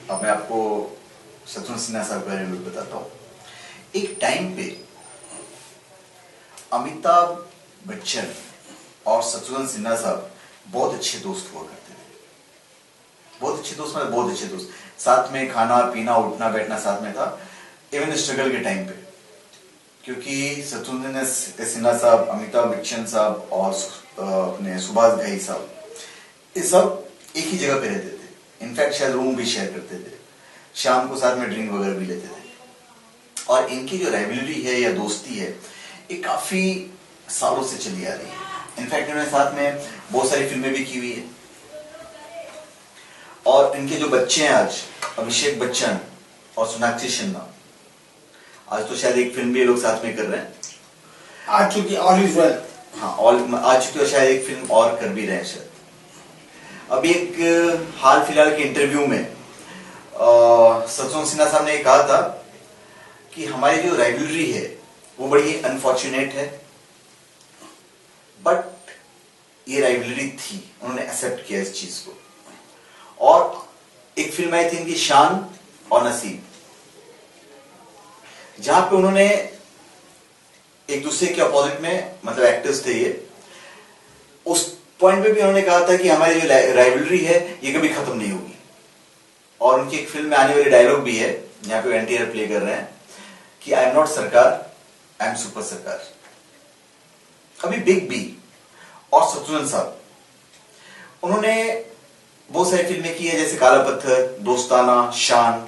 अब मैं आपको शत्रुघ्न सिन्हा साहब के बारे में बताता हूँ। एक टाइम पे अमिताभ बच्चन और शत्रुघ्न सिन्हा साहब बहुत अच्छे दोस्त हुआ करते थे। बहुत अच्छे दोस्त मतलब बहुत अच्छे दोस्त, साथ में खाना पीना उठना बैठना साथ में था, इवन स्ट्रगल के टाइम पे। क्योंकि शत्रुघ्न सिन्हा साहब, अमिताभ बच्चन साहब और अपने सुभाष घई साहब, ये सब एक ही जगह पे रहते थे। इनफैक्ट शायद रूम भी शेयर करते थे, शाम को साथ में ड्रिंक वगैरह भी लेते थे। और इनकी जो राइवलरी है या दोस्ती है, ये काफी सालों से चली आ रही है। इनफैक्ट इन्होंने साथ में बहुत सारी फिल्में भी की हुई है। और इनके जो बच्चे हैं आज, अभिषेक बच्चन और सोनाक्षी सिन्हा, आज तो शायद एक फिल्म भी ये लोग साथ में कर रहे हैं। आ चुकी ऑल इज वेल। हाँ, ऑल आ चुकी है, शायद एक फिल्म और कर भी रहे हैं शायद। अभी एक हाल फिलहाल के इंटरव्यू में शत्रुघ्न सिन्हा साहब ने कहा था कि हमारी जो राइवलरी है वो बड़ी अनफॉर्चुनेट है, बट ये राइवलरी थी, उन्होंने एक्सेप्ट किया इस चीज को। और एक फिल्म आई थी इनकी, शान और नसीब, जहां पे उन्होंने एक दूसरे के अपोजिट में, मतलब एक्टर्स थे ये, उस पॉइंट पे भी उन्होंने कहा था कि हमारी जो राइवलरी है ये कभी खत्म नहीं होगी। और उनकी एक फिल्म में आने वाली डायलॉग भी है, जहां पे एनटीआर प्ले कर रहे हैं कि आई एम नॉट सरकार, आई एम सुपर सरकार। अभी बिग बी और शत्रुघ्न साहब, उन्होंने बहुत सारी फिल्में की है, जैसे काला पत्थर, दोस्ताना, शान,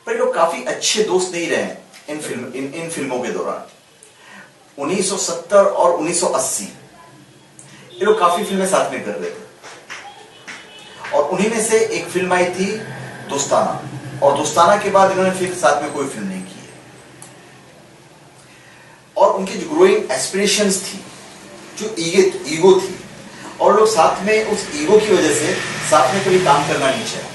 पर ये लोग काफी अच्छे दोस्त नहीं रहे इन फिल्मों के दौरान। 1970 और 1980 ये लोग काफी फिल्में साथ में कर रहे थे। और उन्हीं में से एक फिल्म आई थी दोस्ताना, और दोस्ताना के बाद इन्होंने फिर साथ में कोई फिल्म नहीं की है। और उनकी जो ग्रोइंग एस्पिरेशंस थी, जो ईगो थी, और लोग साथ में उस ईगो की वजह से साथ में कभी काम करना नहीं चाहे।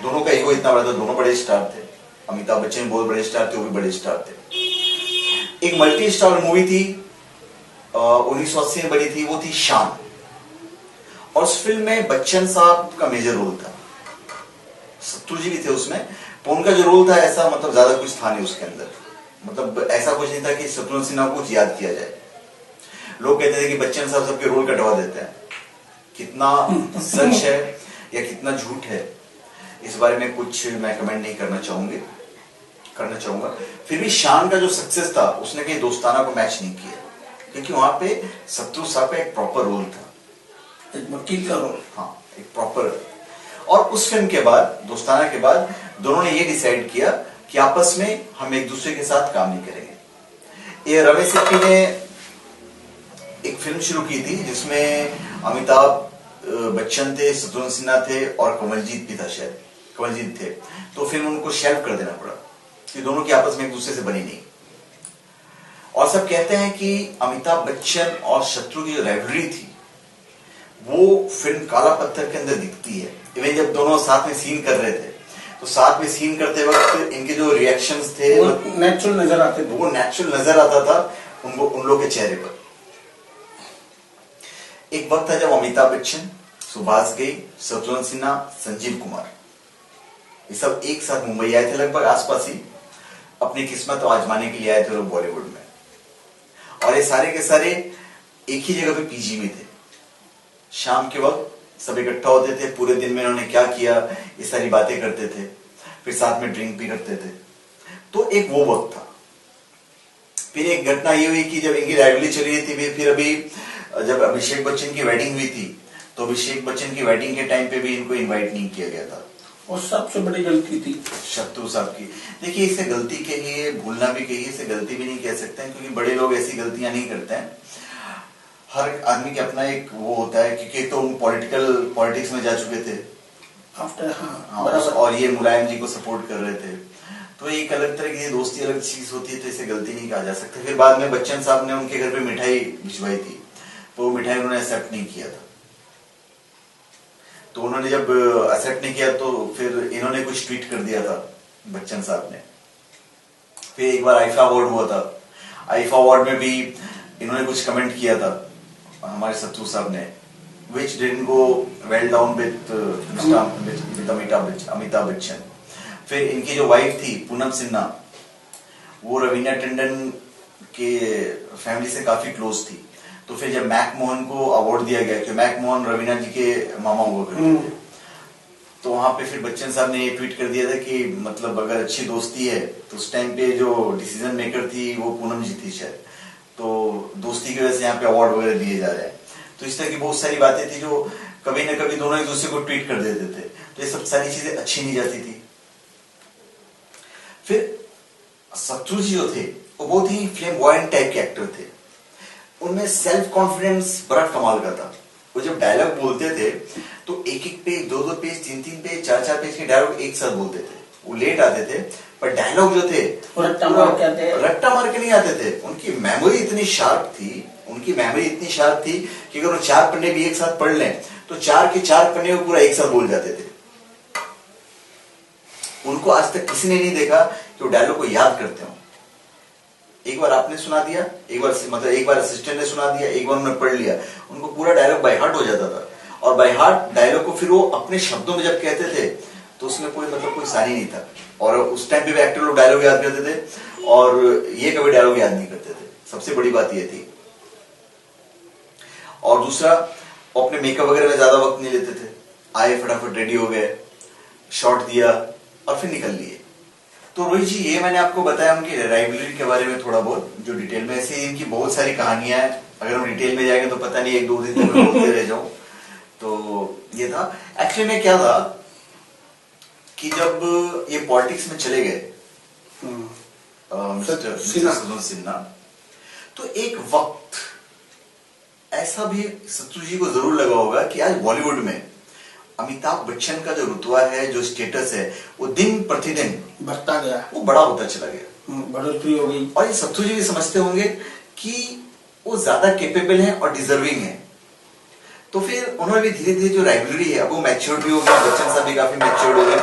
दोनों का ईगो इतना बड़ा था, दोनों बड़े स्टार थे। अमिताभ बच्चन बहुत बड़े स्टार थे, वो भी बड़े स्टार थे। एक मल्टी स्टार मूवी थी 1980 में बनी थी, वो थी शान। और उस फिल्म में बच्चन साहब का मेजर रोल था, शत्रु जी भी थे उसमें, पर उनका जो रोल था ऐसा मतलब ज्यादा कुछ था नहीं उसके अंदर। मतलब ऐसा कुछ नहीं था कि शत्रुघ्न सिन्हा को कुछ याद किया जाए। लोग कहते थे कि बच्चन साहब सबके रोल कटवा देते हैं। कितना सच है या कितना झूठ है, इस बारे में कुछ मैं कमेंट नहीं करना चाहूंगा। फिर भी शान का जो सक्सेस था, उसने कहीं दोस्ताना को मैच नहीं किया, क्योंकि वहां पे शत्रु साहब का एक प्रॉपर रोल था, एक वकील का रोल। हाँ, एक प्रॉपर। और उस फिल्म के बाद, दोस्ताना के बाद, दोनों ने ये डिसाइड किया कि आपस में हम एक दूसरे के साथ काम नहीं करेंगे। ये रमेश सिप्पी ने एक फिल्म शुरू की थी जिसमें अमिताभ बच्चन थे, शत्रुघ्न सिन्हा थे और कमलजीत भी था, शायद कमलजीत थे। तो फिल्म उनको शेल्फ कर देना पड़ा कि दोनों की आपस में एक दूसरे से बनी नहीं। और सब कहते हैं कि अमिताभ बच्चन और शत्रु की जो राइवलरी थी, वो फिल्म काला पत्थर के अंदर दिखती है। इवन जब दोनों साथ में सीन कर रहे थे, तो साथ में सीन करते वक्त इनके जो रिएक्शंस थे वो नेचुरल नजर आते थे, वो नेचुरल नजर आता था उन लोग के चेहरे पर। एक वक्त था जब अमिताभ बच्चन, सुभाष घई, शत्रुघ्न सिन्हा, संजीव कुमार, ये सब एक साथ मुंबई आए थे, लगभग आसपास ही अपनी किस्मत आजमाने के लिए आए थे लोग बॉलीवुड में। और ये सारे के सारे एक ही जगह पे पीजी में थे। शाम के वक्त सब इकट्ठा होते थे, पूरे दिन में इन्होंने क्या किया ये सारी बातें करते थे, फिर साथ में ड्रिंक भी करते थे। तो एक वो वक्त था। फिर एक घटना ये हुई कि जब इनकी राइवलरी चली रही थी, फिर अभी जब अभिषेक बच्चन की वेडिंग हुई थी, तो अभिषेक बच्चन की वेडिंग के टाइम पे भी इनको इनवाइट नहीं किया गया था। और सबसे बड़ी गलती थी शत्रु साहब की। देखिए, इसे गलती कहिए, भूलना भी कहिए, इसे गलती भी नहीं कह सकते हैं, क्योंकि बड़े लोग ऐसी गलतियां नहीं करते हैं। हर आदमी के अपना एक वो होता है, क्योंकि तो पॉलिटिक्स में जा चुके थे आफ्टर। हाँ, और ये मुलायम जी को सपोर्ट कर रहे थे, तो एक अलग तरह की दोस्ती अलग चीज होती है, तो इसे गलती नहीं कहा जा सकता। फिर बाद में बच्चन साहब ने उनके घर पे मिठाई भिजवाई थी, तो वो मिठाई उन्होंने एक्सेप्ट नहीं किया था। तो उन्होंने जब एक्सेप्ट नहीं किया, तो फिर इन्होंने कुछ ट्वीट कर दिया था बच्चन साहब ने। फिर एक बार आईफा अवार्ड हुआ था, आईफा अवार्ड में भी इन्होंने कुछ कमेंट किया था हमारे शत्रु साहब ने, which didn't go well down with with Amitabh Bachchan. फिर इनकी जो वाइफ थी पूनम सिन्हा, वो रवीना टंडन के फैमिली से काफी क्लोज थी। तो फिर जब मैक मोहन को अवार्ड दिया गया, कि मैक मोहन रवीना जी के मामा हुआ करते थे, तो वहां पे फिर बच्चन साहब ने ये ट्वीट कर दिया था कि मतलब अगर अच्छी दोस्ती है तो उस टाइम पे जो डिसीजन मेकर थी वो पूनम जी थी शायद, तो दोस्ती की वजह से यहाँ पे अवार्ड वगैरह दिए जा रहे हैं। तो इस तरह की बहुत सारी बातें थी जो कभी न कभी दोनों एक दूसरे को ट्वीट कर देते थे, तो ये सब सारी चीजें अच्छी नहीं जाती थी। फिर शत्रुजी जी जो थे वो बहुत ही फ्लेमबॉयंट टाइप के एक्टर थे, उनमें सेल्फ कॉन्फिडेंस बड़ा कमाल का था। वो जब डायलॉग बोलते थे तो एक एक पेज, दो दो पेज, तीन तीन पेज, चार चार पेज के डायलॉग एक साथ बोलते थे। वो लेट आते थे पर डायलॉग जो थे रट्टा मार के नहीं आते थे। उनकी मेमोरी इतनी शार्प थी कि अगर वो 4 पन्ने भी एक साथ पढ़ लें तो 4 के 4 पन्ने को पूरा एक साथ बोल जाते थे। उनको आज तक किसी ने नहीं देखा कि वो डायलॉग को याद करते हो। एक बार आपने सुना दिया, एक बार असिस्टेंट ने सुना दिया, एक बार उन्होंने पढ़ लिया, उनको पूरा डायलॉग बाय हार्ट हो जाता था। और बाय हार्ट डायलॉग को फिर वो अपने शब्दों में जब कहते थे तो उसमें कोई सानी नहीं था। और उस टाइम पे भी एक्टर लोग डायलॉग याद करते थे और ये कभी डायलॉग याद नहीं करते थे। सबसे बड़ी बात ये थी। और दूसरा, वो अपने मेकअप वगैरह में ज्यादा वक्त नहीं लेते थे। आए, फटाफट रेडी हो गए, शॉट दिया और फिर निकल लिए। तो रोहित जी, ये मैंने आपको बताया उनकी राइवलरी के बारे में थोड़ा बहुत, जो डिटेल में। ऐसे इनकी बहुत सारी कहानियां हैं, अगर हम डिटेल में जाएंगे तो पता नहीं 1-2 दिन तक मैं बोलते रह जाऊं। तो ये था एक्चुअली में क्या था कि जब ये पॉलिटिक्स में चले गए मिस्टर सिन्हा, तो एक वक्त ऐसा भी शत्रुजी को जरूर लगा होगा कि आज बॉलीवुड में अमिताभ बच्चन का जो रुतबा है, जो स्टेटस है, वो दिन प्रतिदिन बढ़ता गया, वो बड़ा होता चला गया, बढ़ोतरी हो गई। और ये शत्रुजी भी समझते होंगे कि वो ज्यादा कैपेबल है और डिजर्विंग है। तो फिर उन्होंने भी धीरे धीरे जो राइवलरी है, अब वो मैच्योर्ड भी हो गया, बच्चन साहब भी काफी मैच्योर्ड हो गए।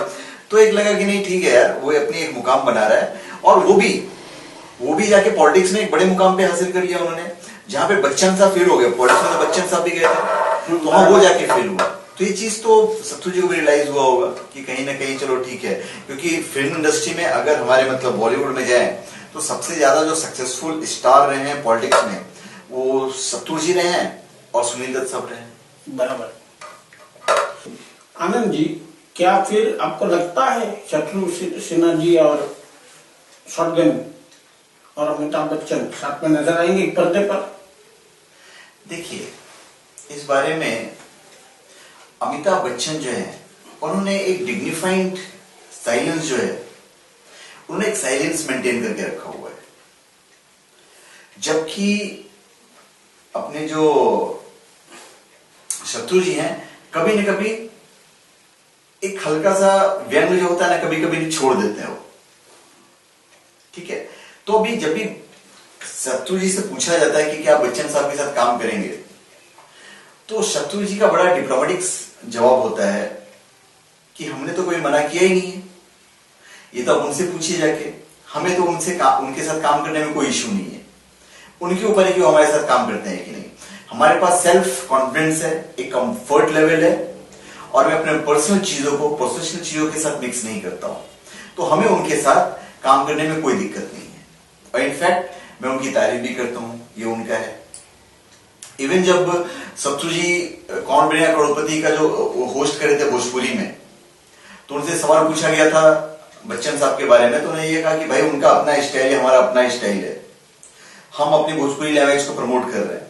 तो एक लगा कि नहीं ठीक है यार, वो अपनी एक मुकाम बना रहा है, और वो भी जाके पॉलिटिक्स में एक बड़े मुकाम पे हासिल कर लिया उन्होंने, जहां पे बच्चन साहब फेल हो गए। पॉलिटिक्स में तो बच्चन साहब भी गए थे, तो वहां वो जाके फेल हुआ। तो ये चीज तो शत्रुजी को भी रियलाइज हुआ होगा कि कहीं ना कहीं चलो ठीक है, क्योंकि फिल्म इंडस्ट्री में अगर हमारे मतलब बॉलीवुड में जाए तो सबसे ज्यादा जो सक्सेसफुल स्टार रहे हैं पॉलिटिक्स में, वो शत्रुजी रहे हैं और सुनील दत्त साहब रहे हैं। बराबर। आनंद जी, क्या फिर आपको लगता है शत्रु सिन्हा जी और शॉटगन और अमिताभ बच्चन साथ में नजर आएंगे एक पर्दे पर? देखिए, इस बारे में अमिताभ बच्चन जो है, उन्होंने एक डिग्निफाइड साइलेंस जो है, उन्होंने एक साइलेंस मेंटेन करके रखा हुआ है। जबकि अपने जो शत्रुजी हैं, कभी न कभी एक हल्का सा व्यंग जो होता है ना, कभी कभी छोड़ देते हैं वो, ठीक है। तो अभी जब भी शत्रुजी से पूछा जाता है कि क्या बच्चन साहब के साथ काम करेंगे, तो शत्रुजी का बड़ा डिप्लोमेटिक जवाब होता है कि हमने तो कोई मना किया ही नहीं है, ये तो अब उनसे पूछिए जाके, हमें तो उनके साथ काम करने में कोई इश्यू नहीं है, उनके ऊपर है कि वो हमारे साथ काम करते हैं कि नहीं। हमारे पास सेल्फ कॉन्फिडेंस है, एक कंफर्ट लेवल है, और मैं अपने पर्सनल चीजों को प्रोफेशनल चीजों के साथ मिक्स नहीं करता हूं, तो हमें उनके साथ काम करने में कोई दिक्कत नहीं है। और इनफैक्ट मैं उनकी तारीफ भी करता हूं, ये उनका है। इवन जब शत्रुजी कौन बनेगा करोड़पति का जो होस्ट करे थे भोजपुरी में, तो उनसे सवाल पूछा गया था बच्चन साहब के बारे में, तो उन्होंने ये कहा कि भाई उनका अपना स्टाइल है, हमारा अपना स्टाइल है, हम अपनी भोजपुरी लैंग्वेज को प्रमोट कर रहे हैं।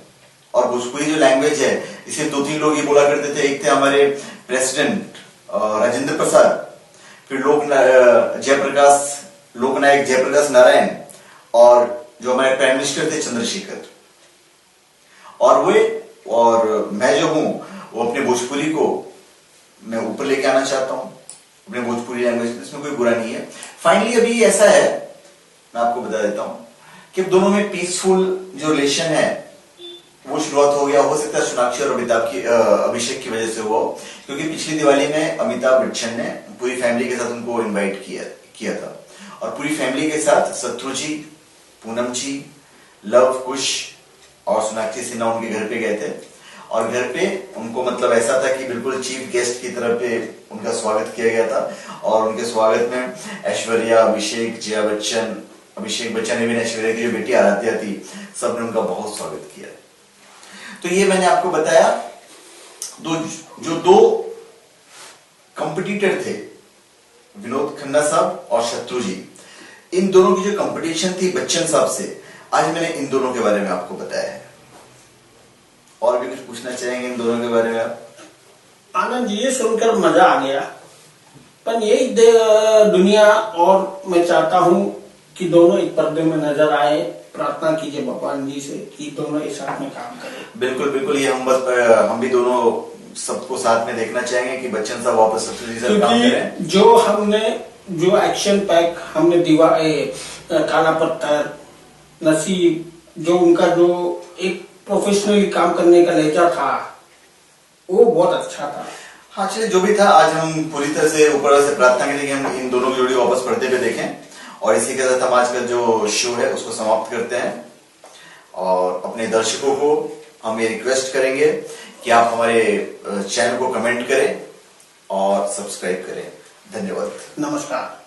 और भोजपुरी जो लैंग्वेज है, इसे 2-3 लोग ये बोला करते थे, एक थे हमारे प्रेसिडेंट राजेंद्र प्रसाद, फिर लोकनायक जयप्रकाश नारायण, और जो हमारे प्राइम मिनिस्टर थे चंद्रशेखर। और मैं जो हूं वो अपने भोजपुरी को मैं ऊपर लेके आना चाहता हूं, अपने भोजपुरी लैंग्वेज, इसमें कोई बुरा नहीं है। फाइनली अभी ऐसा है, मैं आपको बता देता हूं कि दोनों में पीसफुल जो रिलेशन है वो शुरुआत हो गया। हो सकता है सोनाक्षी और अभिषेक की वजह से हुआ, क्योंकि पिछली दिवाली में अमिताभ बच्चन ने पूरी फैमिली के साथ उनको इनवाइट किया था, और पूरी फैमिली के साथ शत्रुजी, पूनम जी, लव कुश और सोनाक्षी सिन्हा उनके घर पे गए थे। और घर पे उनको मतलब ऐसा था कि बिल्कुल चीफ गेस्ट की तरह पे उनका स्वागत किया गया था। और उनके स्वागत में ऐश्वर्या, अभिषेक, जया बच्चन, अभिषेक बच्चन ने भी ऐश्वर्या की जो बेटी आराध्या थी, सबने उनका बहुत स्वागत किया। तो ये मैंने आपको बताया जो दो कंपटीटर थे, विनोद खन्ना साहब और शत्रु जी, इन दोनों की जो कंपटीशन थी बच्चन साहब से, आज मैंने इन दोनों के बारे में आपको बताया है। और भी कुछ पूछना चाहेंगे इन दोनों के बारे में आप? आनंद जी, ये सुनकर मजा आ गया, पर यही दुनिया और मैं चाहता हूं कि दोनों एक पर्दे में नजर आए। प्रार्थना कीजिए भगवान जी से कि दोनों एक साथ में काम करें। बिल्कुल बिल्कुल, ये हम भी दोनों सबको साथ में देखना चाहेंगे कि बच्चन साहब वापस शत्रु जी से काम करें। जो एक्शन पैक हमने काला पत्थर, नसीब, जो उनका जो एक प्रोफेशनली काम करने का लहजा था, वो बहुत अच्छा था। हाँ चलिए, जो भी था, आज हम पूरी तरह से ऊपर से प्रार्थना करेंगे कि हम इन दोनों की जोड़ी वापस पर्दे पे देखें। और इसी के साथ हम आज का जो शो है उसको समाप्त करते हैं। और अपने दर्शकों को हम ये रिक्वेस्ट करेंगे कि आप हमारे चैनल को कमेंट करें और सब्सक्राइब करें। धन्यवाद। नमस्कार।